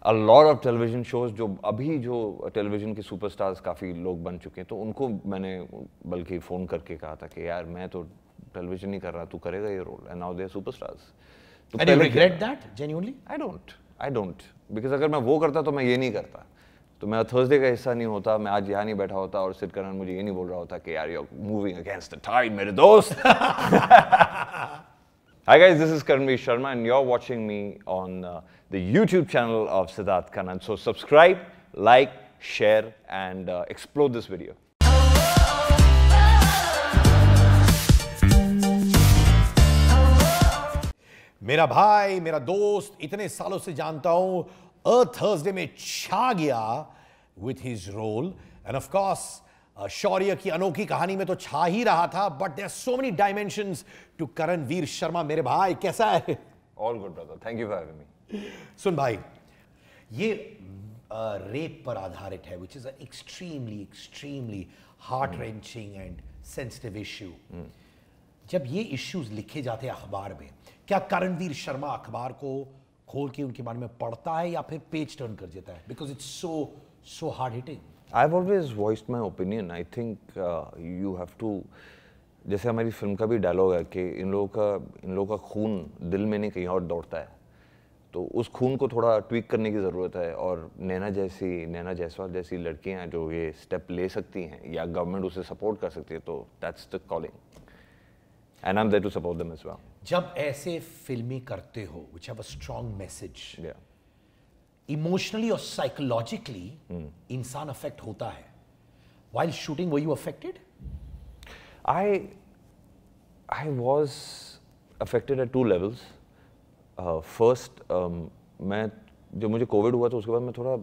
a lot of television shows जो अभी जो टेलीविजन के सुपरस्टार्स काफ़ी लोग बन चुके हैं, तो उनको मैंने बल्कि फ़ोन करके कहा था कि यार मैं तो टेलीविजन नहीं कर रहा, तू करेगा ये role, and now they are superstars. And you regret that genuinely? I don't. Because अगर मैं वो करता तो मैं ये नहीं करता. तो मैं थर्सडे का हिस्सा नहीं होता, मैं आज यहाँ नहीं बैठा होता और सिद्ध करण मुझे ये नहीं बोल रहा होता कि यार you're moving against the tide मेरे दोस्त. Hi guys, this is Karanvir Sharma and you're watching me on the YouTube channel of Siddharth Kannan. So subscribe, like, share and explore this video. मेरा भाई, मेरा दोस्त, इतने सालों से जानता हूं, अ थर्सडे में छा गया with his role and of course Shaurya की अनोखी कहानी में तो छा ही रहा था, but there are so many dimensions to Karanvir Sharma. मेरे भाई कैसा है? All good brother, thank you for having me. सुन भाई, ये रेप पर आधारित है, which is a extremely heart wrenching and sensitive issue. जब ये इश्यूज लिखे जाते हैं अखबार में, क्या करणवीर शर्मा अखबार को खोल के उनके बारे में पढ़ता है या फिर पेज टर्न कर देता है? Because it's so hard hitting. I've always voiced my opinion. I think you have to, जैसे हमारी फिल्म का भी डायलॉग है कि इन लोगों का खून दिल में नहीं कहीं और दौड़ता है, तो उस खून को थोड़ा ट्वीक करने की ज़रूरत है. और नैना जायसवाल जैसी लड़कियां जो ये स्टेप ले सकती हैं या गवर्नमेंट उसे सपोर्ट कर सकती है, तो that's the calling and I am there to support them as well. जब ऐसे फिल्में करते हो which have a strong message, emotionally और साइकोलॉजिकली इंसान अफेक्ट होता है. While shooting, were you affected? I was affected at two levels. First, जब मुझे कोविड हुआ तो उसके बाद मैं थोड़ा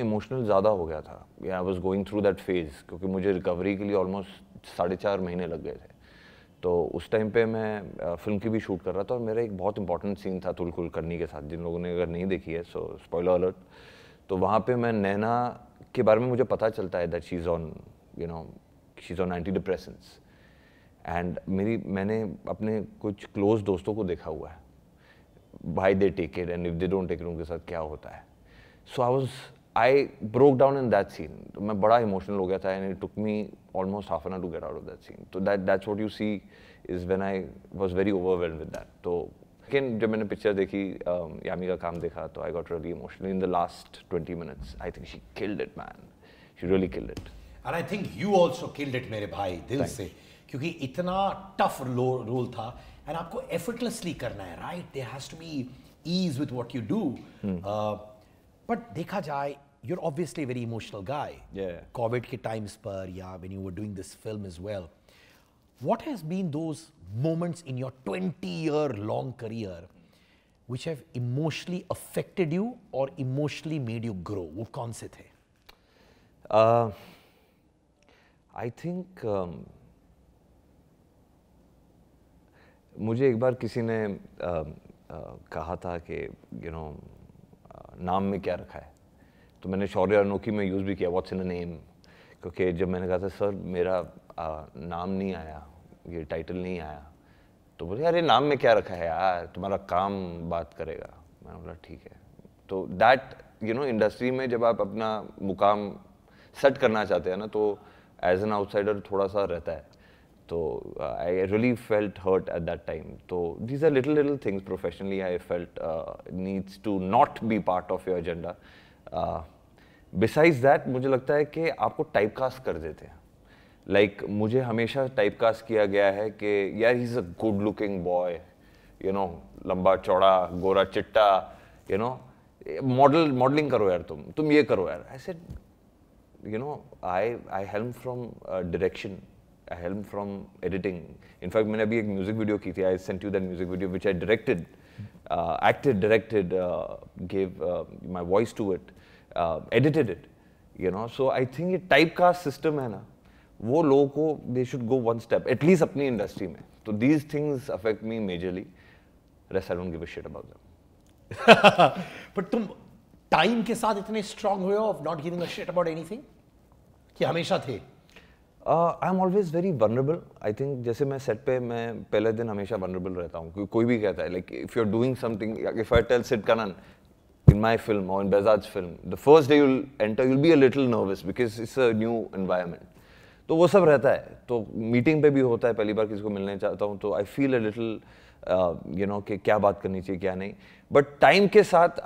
इमोशनल ज़्यादा हो गया था. I was going through that phase क्योंकि मुझे रिकवरी के लिए ऑलमोस्ट 4.5 महीने लग गए थे. तो उस टाइम पे मैं फिल्म की भी शूट कर रहा था और मेरा एक बहुत इंपॉर्टेंट सीन था तुलकुल करनी के साथ. जिन लोगों ने अगर नहीं देखी है, सो स्पॉइलर अलर्ट. तो वहाँ पे मैं नैना के बारे में मुझे पता चलता है that she is on anti depressants. And मैंने अपने कुछ क्लोज दोस्तों को देखा हुआ है, भाई they take it and if they don't take it उनके साथ क्या होता है. So I broke down in that scene. तो मैं बड़ा इमोशनल हो गया था and it took me almost half an hour to get out of that scene. So that's what you see is when I was very overwhelmed with that. So again, जब मैंने picture देखी, यामी का काम देखा, तो I got really emotional in the last 20 minutes. I think she killed it, man. She really killed it. And I think you also killed it, मेरे भाई, दिल से, क्योंकि इतना tough रोल था and आपको effortlessly करना है, right? There has to be ease with what you do. But देखा जाए, you're obviously a very emotional guy. Yeah. COVID के times पर, yeah, when you were doing this film as well. What has been those moments in your 20-year-long career which have emotionally affected you or emotionally made you grow? वो कौन से थे? I think मुझे एक बार किसी ने कहा था कि नाम में क्या रखा है, तो मैंने शौर्य अनोखी में यूज़ भी किया, व्हाट्स इन अ नेम. क्योंकि जब मैंने कहा था सर मेरा नाम नहीं आया, ये टाइटल नहीं आया, तो बोले यार ये नाम में क्या रखा है यार, तुम्हारा काम बात करेगा. मैंने बोला ठीक है. तो दैट इंडस्ट्री में जब आप अपना मुकाम सेट करना चाहते हैं ना, तो एज एन आउटसाइडर थोड़ा सा रहता है. तो I really felt hurt at that time. तो these are little things professionally I felt needs to not be part of your agenda. Besides that मुझे लगता है कि आपको टाइपकास्ट कर देते हैं. लाइक मुझे हमेशा टाइपकास्ट किया गया है कि यार he is a good looking boy, लंबा चौड़ा गोरा चिट्टा, मॉडलिंग करो यार, तुम ये करो यार. I said I helm from direction, I helm from editing. In fact मैंने अभी एक म्यूजिक वीडियो की थी, I sent you that music video which I directed, acted, directed, gave my voice to it, edited it, So I think ये typecast system है ना, वो लोगों को they should go one step, at least अपनी industry में. तो these things affect me majorly. Rest I don't give a shit about them. But तुम time के साथ इतने strong हुए हो of not giving a shit about anything? कि हमेशा थे? I am always very vulnerable. I think जैसे मैं सेट पे मैं पहले दिन हमेशा वनरेबल रहता हूँ. कोई भी कहता है like if you are doing something, if I tell Sid Kannan in my film or in Behzad's film, the first day you'll enter, you'll be a little nervous because it's a new environment. तो वो सब रहता है. तो meeting पे भी होता है, पहली बार किसी को मिलने चाहता हूँ तो I feel a little you know कि क्या बात करनी चाहिए क्या नहीं. But टाइम के साथ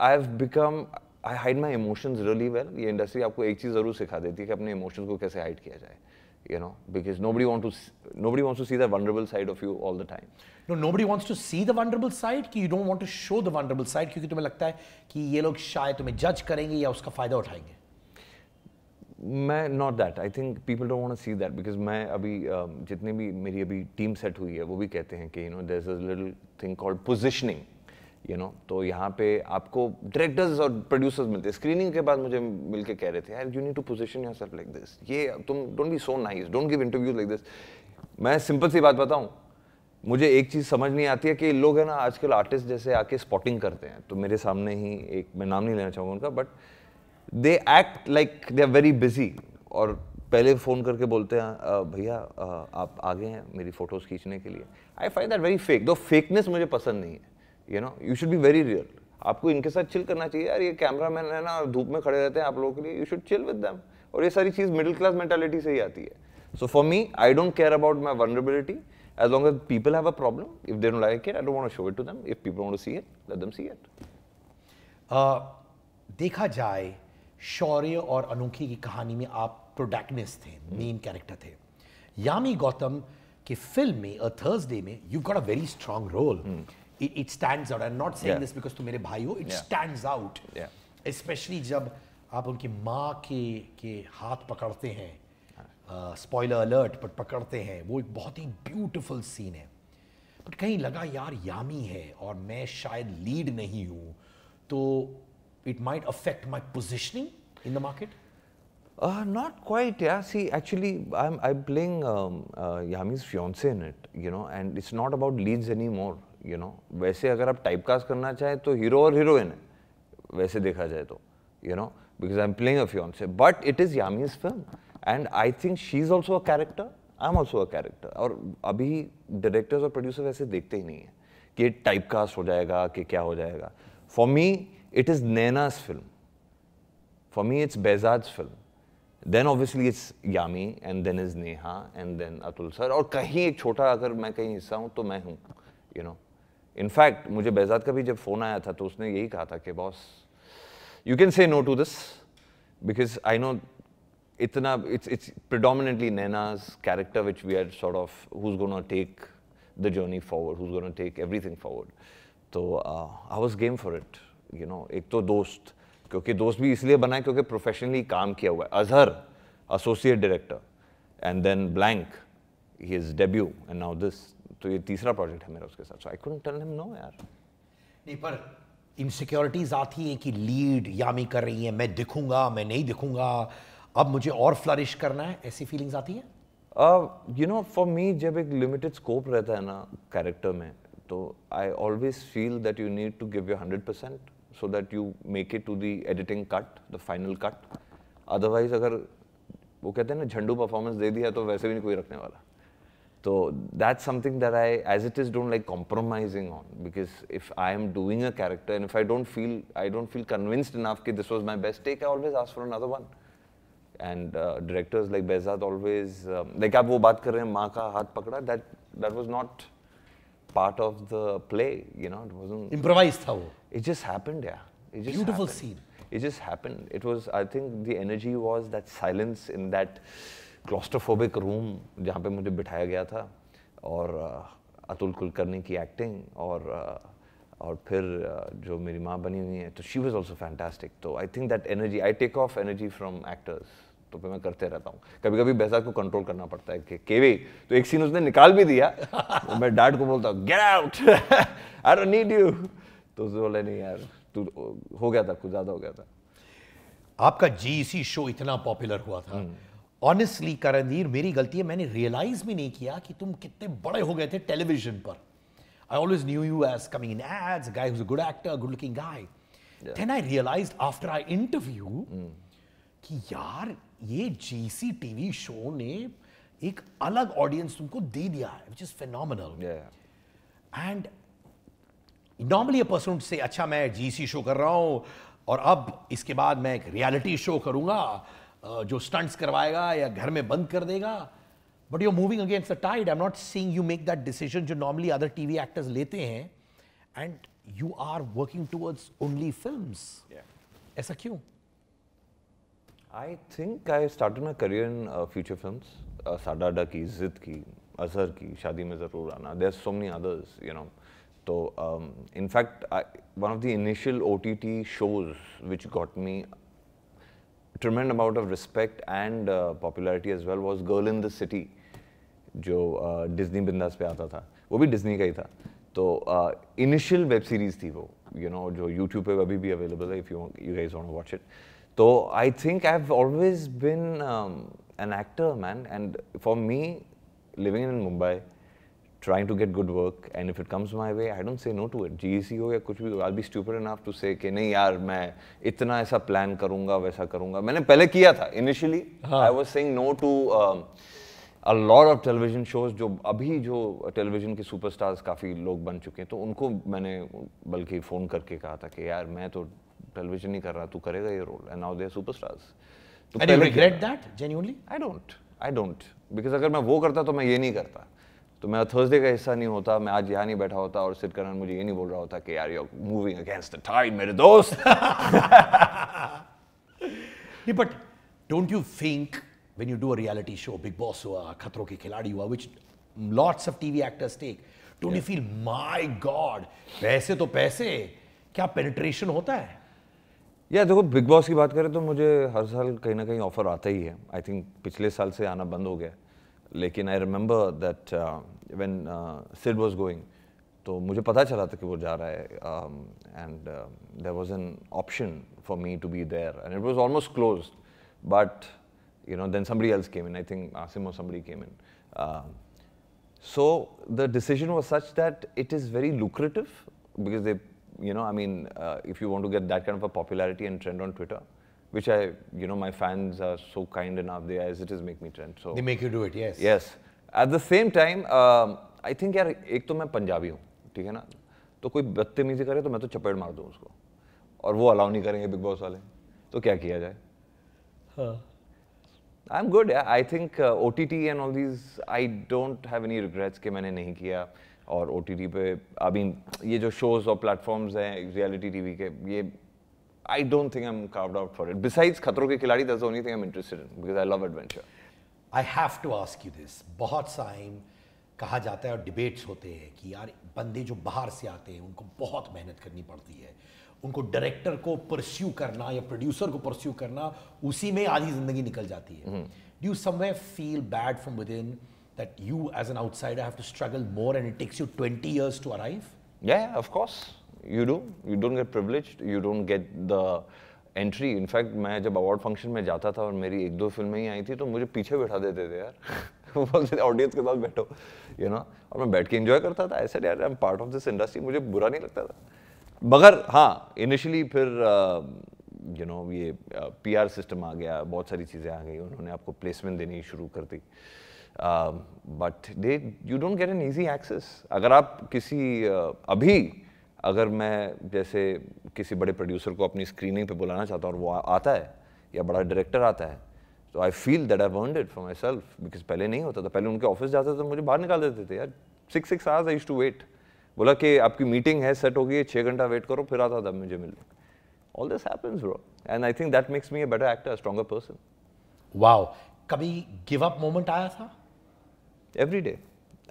I hide my emotions really well. ये इंडस्ट्री आपको एक चीज़ ज़रूर सिखा देती है कि अपने इमोशंस को कैसे हाइड किया जाए. You know, because nobody wants to see the vulnerable side of you all the time. No, nobody wants to see the vulnerable side कि you don't want to show the vulnerable side क्योंकि तुम्हें लगता है कि ये लोग शायद तुम्हें जज करेंगे या उसका फायदा उठाएंगे. मैं not that. I think people don't want to see that because मैं अभी जितने भी मेरी अभी टीम सेट हुई है वो भी कहते हैं कि you know there's a little thing called positioning. You know, तो यहाँ पे आपको डायरेक्टर्स और प्रोड्यूसर्स मिलते हैं. स्क्रीनिंग के बाद मुझे मिल के कह रहे थे यार you need to position yourself like this. ये तुम don't be so nice, don't give interviews like this. मैं सिंपल सी बात बताऊं, मुझे एक चीज़ समझ नहीं आती है कि लोग है ना आजकल आर्टिस्ट जैसे आके स्पॉटिंग करते हैं. तो मेरे सामने ही एक, मैं नाम नहीं लेना चाहूँगा उनका, but they act like they are very busy और पहले फ़ोन करके बोलते हैं भैया आप आ गए हैं मेरी फ़ोटोज़ खींचने के लिए. I find that very fake. दो फेकनेस मुझे पसंद नहीं है. You know, you should be very real. आपको इनके साथ चिल करना चाहिए यार. ये कैमरामैन है ना धूप में खड़े रहते हैं आप लोगों के लिए. You should chill with them. और ये सारी चीज़ मिडिल क्लास मेंटालिटी से ही आती है. So for me, I don't care about my vulnerability as long as people have a problem. If they don't like it, I don't want to show it to them. If people want to see it, let them see it. देखा जाए शौर्य और अनोखी की कहानी में आप protagonist थे, main character थे. यामी गौतम की फिल्म में अ थर्सडे में you got a very strong role. It stands out. I'm not saying this because तुम मेरे भाई हो. It stands out. Especially जब आप उनकी माँ के हाथ पकड़ते हैं. Spoiler alert, but पकड़ते हैं. वो एक बहुत ही beautiful scene है. But कहीं लगा यार यामी है और मैं शायद लीड नहीं हूँ, तो it might affect my positioning in the market. Not quite, yeah. See, actually, I'm playing Yami's fiance in it, you know, and it's not about leads anymore, you know. वैसे अगर आप टाइपकास्ट करना चाहें तो hero और heroine है, वैसे देखा जाए तो, you know, because I'm playing a fiance. But it is Yami's film, and I think she's also a character. I'm also a character. और अभी डायरेक्टर्स और प्रोड्यूसर वैसे देखते ही नहीं है कि टाइपकास्ट हो जाएगा कि क्या हो जाएगा. For me, it is Naina's film. For me, it's Behzad's film. Then obviously it's Yami and then is Neha and then Atul sir. और कहीं एक छोटा अगर मैं कहीं हिस्सा हूँ तो मैं हूँ, you know. In fact मुझे behzad का भी जब फ़ोन आया था तो उसने यही कहा था कि boss you can say no to this because I know इतना it's predominantly Naina's character which we are sort of who's gonna take the journey forward, who's gonna take everything forward. तो I was game for it, you know. एक तो दोस्त, क्योंकि दोस्त भी इसलिए बना है क्योंकि प्रोफेशनली काम किया हुआ है. Azhar associate director and then Blank his debut and now this. तो ये तीसरा प्रोजेक्ट है मेरा उसके साथ. So I couldn't tell him no यार. नहीं, पर इनसिक्योरिटीज आती है कि लीड यामी कर रही है, मैं दिखूंगा मैं नहीं दिखूंगा, अब मुझे और फ्लरिश करना है, ऐसी फीलिंग्स आती है? यू नो फॉर मी जब एक लिमिटेड स्कोप रहता है ना कैरेक्टर में तो I always feel that you need to give your 100% so that you make it to the editing cut, the final cut. Otherwise अगर वो कहते हैं ना झंडू परफॉर्मेंस दे दिया तो वैसे भी नहीं कोई रखने वाला. तो that's something that I as it is don't like compromising on, because if I am doing a character and if I don't feel convinced enough that this was my best take, I always ask for another one. And directors like Behzad always like आप वो बात कर रहे हैं माँ का हाथ पकड़ा, that was not part of the play, you know. It wasn't improvised था वो. It just happened, yeah. It just beautiful happened. scene. It just happened. It was, I think the energy was that silence in that claustrophobic room जहाँ पे मुझे बिठाया गया था, और अतुल कुलकर्णी की एक्टिंग और फिर जो मेरी माँ बनी हुई है तो she was also fantastic. तो I think that energy, I take off energy from actors. तो फिर मैं करते रहता हूँ. कभी कभी behzad को कंट्रोल करना पड़ता है कि केवी तो एक सीन उसने निकाल भी दिया तो मैं डैड को बोलता हूँ get out I don't need you. तो उसने बोला नहीं यार तू हो गया था, कुछ ज़्यादा हो गया था. आपका जीसी शो इतना पॉपुलर हुआ था. ऑनेस्टली करणवीर, मेरी गलती है, मैंने रियलाइज भी नहीं किया कि तुम कितने बड़े हो गए थे टेलीविजन पर. I always knew you as coming in ads, a guy who is a good actor, good looking guy. Then I realized after I interview कि यार ये जीसी टीवी शो ने एक अलग ऑडियंस तुमको दे दिया है, which is phenomenal. And normally a person से अच्छा मैं जीसी शो कर रहा हूं और अब इसके बाद मैं एक रियलिटी शो करूंगा जो स्टंट्स करवाएगा या घर में बंद कर देगा. But you are moving against the tide. I am not seeing you make that decision जो नॉर्मली अदर टीवी एक्टर्स लेते हैं, and you are working towards only films. ऐसा क्यों? I think I started my career in feature films. साडाडा की, जिद की, अजहर की, शादी में ज़रूर आना. There's so many others, you know. So, in fact, one of the initial OTT shows which got me tremendous amount of respect and popularity as well was Girl in the City, जो Disney बिंदास पे आता था. वो भी Disney का ही था. तो initial web series थी वो, you know, जो YouTube पे अभी भी available है if you guys want to watch it. So I think I've always been an actor, man, and for me, living in Mumbai, trying to get good work, and if it comes my way, I don't say no to it. GEC हो या कुछ भी, I'll be stupid enough to say कि नहीं यार मैं इतना ऐसा plan करूँगा, वैसा करूँगा. मैंने पहले किया था. Initially, I was saying no to a lot of television shows. जो अभी जो television के superstars काफ़ी लोग बन चुके हैं, तो उनको मैंने बल्कि फ़ोन करके कहा था कि यार मैं तो टेलीविजन नहीं कर रहा, तू करेगा ये role. And now they are superstars. And you regret that genuinely? I don't because अगर मैं वो करता तो मैं ये नहीं करता. तो मैं थर्सडे का हिस्सा नहीं होता, मैं आज यहाँ नहीं बैठा होता और सिद्ध करण मुझे ये नहीं बोल रहा होता कि यार you are moving against the tide मेरे दोस्त. But don't you think when you do a reality show, Bigg Boss हुआ, खतरों के खिलाड़ी हुआ, which lots of TV actors take, don't you feel my God पैसे तो पैसे, क्या पेनिट्रेशन होता है? या देखो, बिग बॉस की बात करें तो मुझे हर साल कहीं ना कहीं ऑफर आता ही है. आई थिंक पिछले साल से आना बंद हो गया, लेकिन I remember that when Sid was going, तो मुझे पता चला था कि वो जा रहा है, and there was an option for me to be there and it was almost closed, but you know then somebody else came in. I think Asim और somebody came in. So the decision was such that it is very lucrative because they, you know, I mean, if you want to get that kind of a popularity and trend on Twitter, which I, you know, my fans are so kind enough, they as it is make me trend. So they make you do it, yes. Yes. At the same time, I think यार एक तो मैं पंजाबी हूँ, ठीक है ना, तो कोई बदतमीजी करे तो मैं तो चपेट मार दूँ उसको, और वो अलाउ नहीं करेंगे बिग बॉस वाले, तो क्या किया जाए? हाँ. I'm good, yeah. I think OTT and all these, I don't have any regrets कि मैंने नहीं किया. और OTT पे, I mean, ये जो shows और platforms हैं reality TV के, ये I don't think I'm carved out for it. Besides खतरों के खिलाड़ी, that's the only thing I'm interested in because I love adventure. I have to ask you this. बहुत टाइम कहा जाता है और डिबेट्स होते हैं कि यार बंदे जो बाहर से आते हैं उनको बहुत मेहनत करनी पड़ती है, उनको डायरेक्टर को परस्यू करना या प्रोड्यूसर को परस्यू करना, उसी में आधी जिंदगी निकल जाती है. Do you somewhere feel bad from within that you as an outsider have to struggle more and it takes you 20 years to arrive? Yeah, of course. You do. You don't get privileged. You don't get the entry. In fact, मैं जब award function में जाता था और मेरी एक दो फिल्में ही आई थी तो मुझे पीछे बैठा देते थे यार. बोलते ऑडियंस के साथ बैठो, you know, और मैं बैठ के एंजॉय करता था. ऐसे यार I am part of this industry, मुझे बुरा नहीं लगता था. मगर हाँ, इनिशियली फिर यू नो ये PR सिस्टम आ गया, बहुत सारी चीज़ें आ गई, उन्होंने आपको प्लेसमेंट देनी शुरू कर दी. But you don't get an easy access. अगर आप किसी अभी अगर मैं जैसे किसी बड़े प्रोड्यूसर को अपनी स्क्रीनिंग पे बुलाना चाहता हूँ और वो आता है या बड़ा डायरेक्टर आता है, तो I feel that I earned it for my self, because पहले नहीं होता था. पहले उनके ऑफिस जाते थे तो मुझे बाहर निकाल देते थे यार. 6 hours I used to wait. बोला कि आपकी मीटिंग है, सेट होगी, 6 घंटा वेट करो, फिर आता था मुझे मिलने. All this happens, bro, and I think that makes me a better actor, a stronger person. Wow. कभी give up moment आया था? Every day,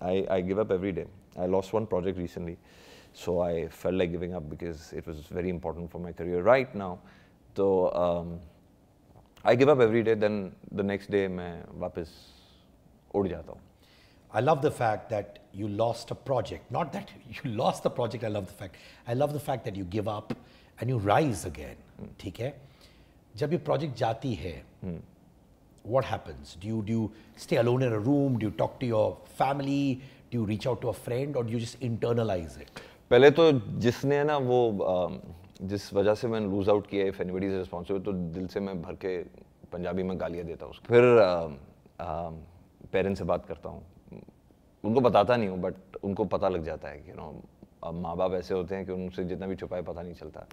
I give up every day. I lost one project recently, so I felt like giving up because it was very important for my career right now. So I give up every day. Then the next day मैं वापस उड़ जाता हूँ. I love the fact that you lost a project. Not that you lost the project, I love the fact that you give up and you rise again. ठीक है? जब ये project जाती है, what happens? Do you stay alone in a room? Do you talk to your family? Do you reach out to a friend? Or do you just internalize it? पहले तो जिसने ना वो जिस वजह से मैंने लूज आउट किया, if anybody is responsible, तो दिल से मैं भर के पंजाबी में गालियाँ देता हूँ. फिर पेरेंट्स से बात करता हूँ. उनको बताता नहीं हूँ, बट उनको पता लग जाता है कि नो, अब माँ बाप ऐसे होते हैं कि उनसे जितना भी छुपाए पता नहीं चलता.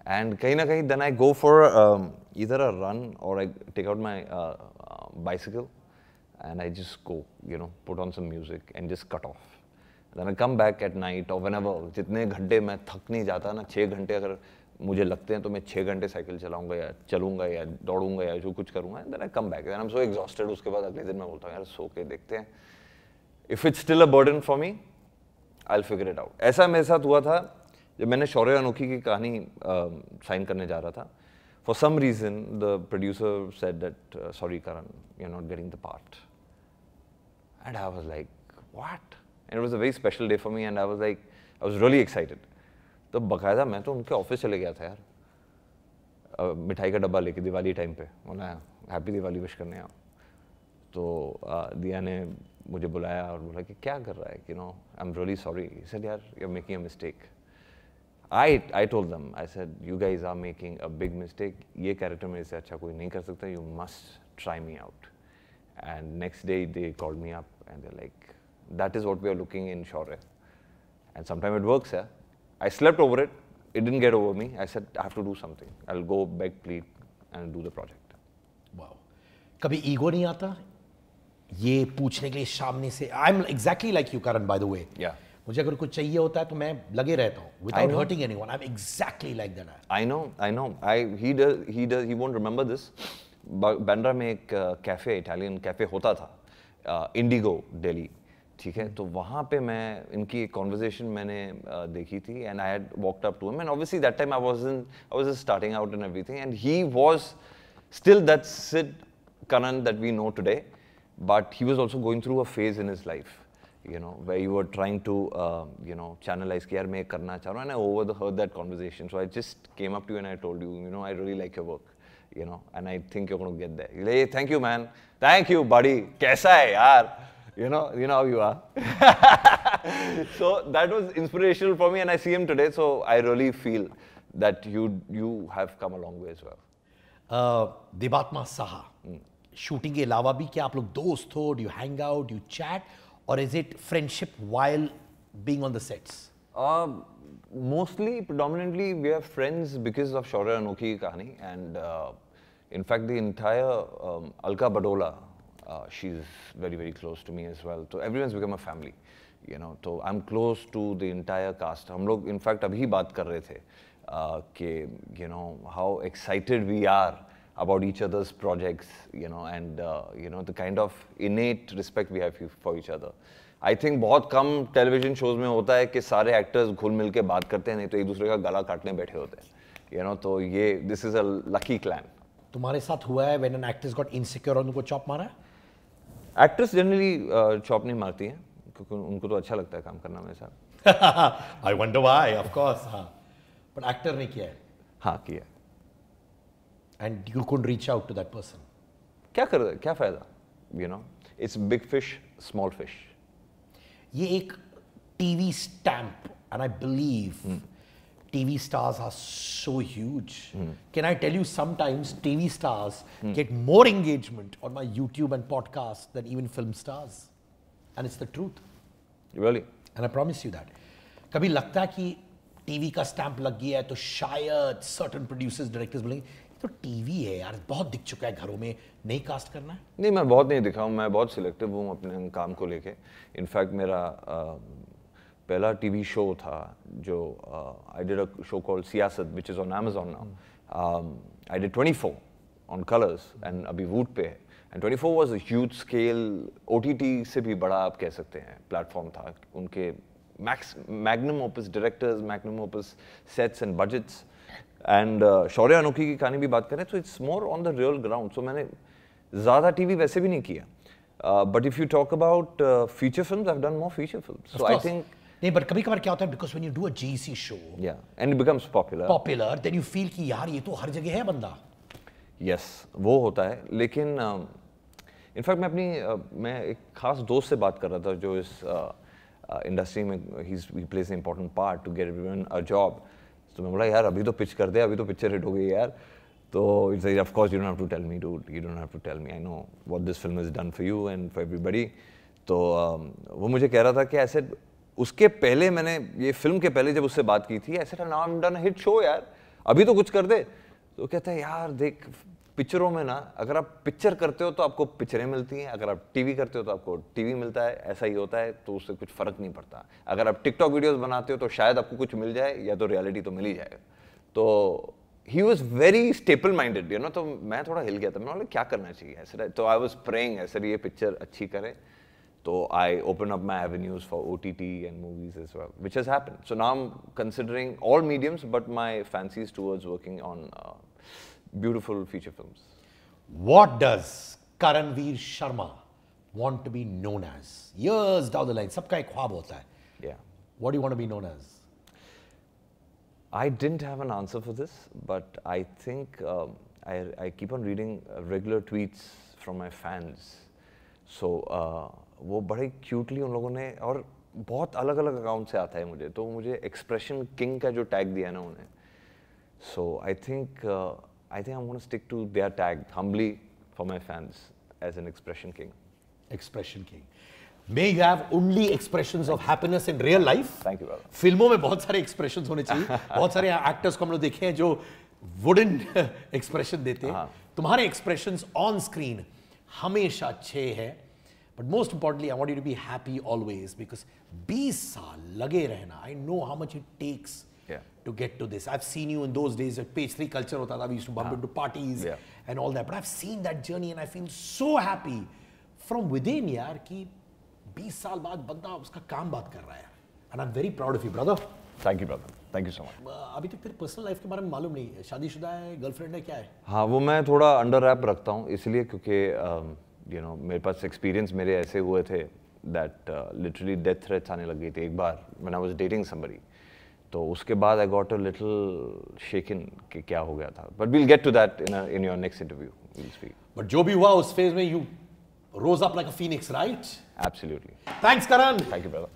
And कहीं ना कहीं then I go for either a run or I take out my bicycle and I just go, you know, put on some music and just cut off. Then I come back at night or whenever, जितने घंटे मैं थक नहीं जाता ना, 6 घंटे अगर मुझे लगते हैं तो मैं 6 घंटे साइकिल चलाऊंगा या चलूंगा या दौड़ूंगा या जो कुछ करूंगा, then I come back. Then I'm so exhausted. उसके बाद अगले दिन मैं बोलता हूँ यार सो के देखते हैं. If it's still a burden for me, I'll figure it out. ऐसा मेरे साथ हुआ था जब मैंने शौर्य अनोखी की कहानी साइन करने जा रहा था. For some reason, the producer said that, sorry Karan, you're not getting the part. And I was like, what? And it was a very special day for me and I was like, I was really excited. तो बकायदा मैं तो उनके office चले गया था यार, मिठाई का डब्बा लेके दिवाली टाइम पे, बोला हैप्पी दिवाली विश करने आओ. तो दिया ने मुझे बुलाया और बोला कि क्या कर रहा है, you know I am really sorry. He said यार you are making a mistake. I told them, I said, you guys are making a big mistake. ये character मेरे से अच्छा कोई नहीं कर सकता. You must try me out. And next day they called me up and they're like, that is what we are looking in Shaurya. And sometimes it works, yeah. I slept over it. It didn't get over me. I said, I have to do something. I'll go beg, plead, and do the project. Wow. कभी ego नहीं आता ये पूछने के लिए सामने से? I'm exactly like you, Karan, by the way. Yeah. मुझे अगर कुछ चाहिए होता है तो मैं लगे रहता हूँ without hurting anyone. I'm exactly like that. I know. He won't remember this. Bandra में एक कैफे, इटालियन कैफे होता था, इंडिगो दिल्ली, ठीक है. तो वहाँ पे मैं इनकी एक कॉन्वर्सेशन मैंने देखी थी and I had walked up to him and obviously that time I was just starting out and everything and he was still that Sid Kannan that we know today, but he was also going through a phase in his life, you know, where you were trying to, you know, channelize कि यार मैं करना चाह रहा हूँ. And I overheard that conversation, so I just came up to you and I told you, you know, I really like your work, you know, and I think you're going to get there. You're like, hey, thank you, man. Thank you, buddy. कैसा है यार? You know how you are. So that was inspirational for me, and I see him today. So I really feel that you have come a long way as well. Debattama Saha. Shooting के अलावा भी क्या आप लोग दोस्त हो? Do you hang out? Do you chat? Or is it friendship while being on the sets? Mostly, predominantly, we are friends because of Shaurya Anokhi Kahani, and in fact, the entire Alka Badola, she's very, very close to me as well. So everyone's become a family, you know. So I'm close to the entire cast. हम लोग, in fact, अभी बात कर रहे थे कि, you know, how excited we are about each other's projects, you know, and you know, the kind of innate respect we have for each other. I think बहुत कम television shows में होता है कि सारे एक्टर्स घुल मिल के बात करते हैं, नहीं तो एक दूसरे का गला काटने बैठे होते हैं, you know. तो ये this is a lucky clan. तुम्हारे साथ हुआ है when an actress got insecure और उनको चॉप मारा? एक्ट्रेस जनरली चॉप नहीं मारती हैं क्योंकि उनको तो अच्छा लगता है काम करना मेरे साथ. I wonder why, of course. हाँ. But एक्टर ने किया है? हाँ किया. And you couldn't reach out to that person. क्या फायदा? You know, it's big fish, small fish. ये एक TV stamp, and I believe TV stars are so huge. Can I tell you, sometimes TV stars get more engagement on my YouTube and podcast than even film stars, and it's the truth. Really? And I promise you that. कभी लगता है कि TV का stamp लग गया है तो शायद certain producers, directors बोलेंगे तो टीवी है यार, बहुत दिख चुका है घरों में, नहीं कास्ट करना है? नहीं, मैं बहुत नहीं दिखा हूँ, मैं बहुत सिलेक्टिव हूँ अपने काम को लेके. इनफैक्ट मेरा पहला टीवी शो था जो I did a show called Siyasat which is on Amazon now. I did 24 on Colors and अभी वूड पे है. And 24 was a huge scale, OTT से भी बड़ा आप कह सकते हैं प्लेटफॉर्म था. उनके magnum opus directors, magnum opus sets and budgets. And Shaurya Anokhi की कहानी भी बात करें तो it's more on the real ground. So मैंने ज़्यादा टीवी वैसे भी नहीं किया. But if you talk about feature films, I have done more feature films. So I think नहीं, बट कभी-कभार क्या होता है, because when you do a GC show, या and it becomes popular, then you feel कि यार ये तो हर जगह है बंदा. यस, वो होता है. लेकिन इनफैक्ट मैं एक खास दोस्त से बात कर रहा था जो इस इंडस्ट्री में ही plays an important part to get everyone a job. तो मैं बोला यार अभी तो पिच कर दे, अभी तो पिक्चर हिट हो गई यार. तो it's like of course you don't have to tell me, dude, you don't have to tell me, I know what this film is done for you and for everybody. तो वो मुझे कह रहा था कि ऐसे उसके पहले मैंने ये फिल्म के पहले जब उससे बात की थी, ऐसे now I am done a hit show यार, अभी तो कुछ कर दे। तो कहता है यार देख पिक्चरों में ना, अगर आप पिक्चर करते हो तो आपको पिक्चरें मिलती हैं, अगर आप टीवी करते हो तो आपको टीवी मिलता है, ऐसा ही होता है, तो उससे कुछ फर्क नहीं पड़ता। अगर आप टिकटॉक वीडियोस बनाते हो तो शायद आपको कुछ मिल जाए, या तो रियलिटी तो मिल ही जाएगा। तो he was very staple minded, you know. तो मैं थोड़ा हिल गया था, मैं बोला क्या करना चाहिए ऐसे। तो आई वॉज प्रेइंग ऐसे ये पिक्चर अच्छी करे, तो I open up my avenues for OTT and movies as well, which has happened. So now I'm considering all mediums, but my fancy is towards working on beautiful feature films. What does Karanvir Sharma want to be known as? Years down the line, सबका एक ख्वाब होता है. Yeah. What do you want to be known as? I didn't have an answer for this, but I think I keep on reading regular tweets from my fans. So वो बड़े cutely उन लोगों ने, और बहुत अलग अलग अकाउंट से आता है मुझे, तो मुझे एक्सप्रेशन किंग का जो टैग दिया ना उन्हें, so I think I'm going to stick to their tag humbly for my fans as an expression king. Expression king. May you have only expressions of happiness in real life. Thank you, brother. फिल्मों में बहुत सारे expressions होने चाहिए. बहुत सारे actors को हम लोग देखे हैं जो wooden expression देते हैं. तुम्हारे expressions on screen हमेशा अच्छे हैं. But most importantly, I want you to be happy always, because 20 साल लगे रहना. I know how much it takes to get to this. I've seen you in those days. Page 3 culture होता था. We used to bump into parties and all that. But I've seen that journey and I feel so happy from within यार कि 20 साल बाद बंदा उसका काम बात कर रहा है. And I'm very proud of you, brother. Thank you, brother. Thank you so much. अभी तक तेरे पर्सनल लाइफ के बारे में मालूम नहीं है. शादीशुदा है, गर्लफ्रेंड है, क्या है? हाँ, वो मैं थोड़ा अंडर रैप रखता हूँ, इसलिए क्योंकि यू नो मेरे पास एक्सपीरियंस मेरे ऐसे हुए थे दैट लिटरली डेथ थ्रेट्स आने लग गई थी एक बार when I was dating somebody. तो उसके बाद आई गॉट अ लिटिल शेकन कि क्या हो गया था. But we'll get to that in your next interview. We'll speak. But जो भी हुआ उस फेज में you rose up like a phoenix, right? Absolutely. Thanks Karan. Thank you brother.